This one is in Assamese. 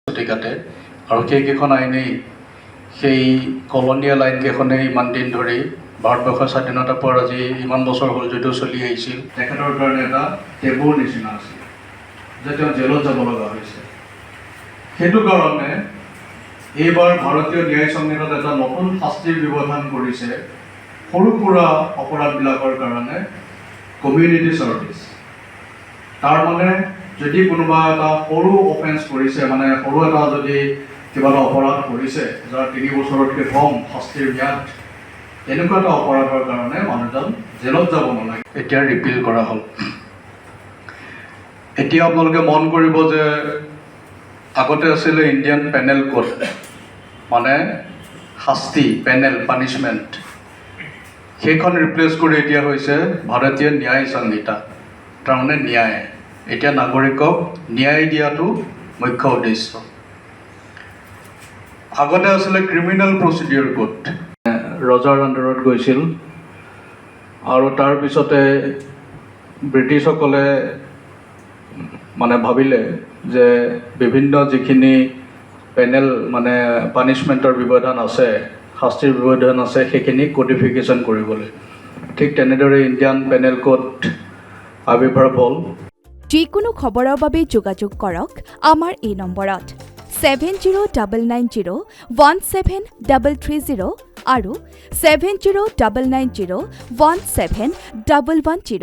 শতিকাতে আৰু সেইকেইখন আইনেই সেই কলনিয়েল আইনকেইখনেই ইমান দিন ধৰি ভাৰতবৰ্ষৰ স্বাধীনতা পোৱাৰ আজি ইমান বছৰ হ'ল যদিও চলি আহিছিল তেখেতৰ কাৰণে এটা টেবুৰ নিচিনা আছিল যে তেওঁ জেলত যাব লগা হৈছে। সেইটো কাৰণে এইবাৰ ভাৰতীয় ন্যায় সংহিতাত এটা নতুন শাস্তিৰ ব্যৱধান কৰিছে সৰু সুৰা অপৰাধবিলাকৰ কাৰণে কমিউনিটি ছাৰ্ভিচ। তাৰমানে যদি কোনোবা এটা সৰু অফেন্স কৰিছে, মানে সৰু এটা যদি কিবা এটা অপৰাধ কৰিছে যাৰ 3 বছৰতকৈ কম শাস্তিৰ ম্যাদ, এনেকুৱা এটা অপৰাধৰ কাৰণে মানুহজন জেলত যাব নালাগে। এতিয়া ৰিপিল কৰা হ'ল। এতিয়া আপোনালোকে মন কৰিব যে আগতে আছিলে ইণ্ডিয়ান পেনেল কোড, মানে শাস্তি, পেনেল, পানিছমেণ্ট। সেইখন ৰিপ্লেচ কৰি এতিয়া হৈছে ভাৰতীয় ন্যায় সংহিতা, তাৰমানে ন্যায়। এতিয়া নাগৰিকক ন্যায় দিয়াটো মুখ্য উদ্দেশ্য। আগতে আছিলে ক্ৰিমিনেল প্ৰচিডিউৰ কোড, ৰজাৰ আণ্ডাৰত গৈছিল আৰু তাৰপিছতে ব্ৰিটিছসকলে মানে ভাবিলে যে বিভিন্ন যিখিনি পেনেল মানে পানিছমেণ্টৰ ব্যৱধান আছে, শাস্তিৰ ব্যৱধান আছে, সেইখিনি কোডিফিকেশ্যন কৰিবলৈ। ঠিক তেনেদৰে ইণ্ডিয়ান পেনেল কোড আৱিৰ্ভাৱ হ'ল। যিকোনো খবৰৰ বাবে যোগাযোগ কৰক আমাৰ এই নম্বৰত 7099017330 আৰু 7099017110।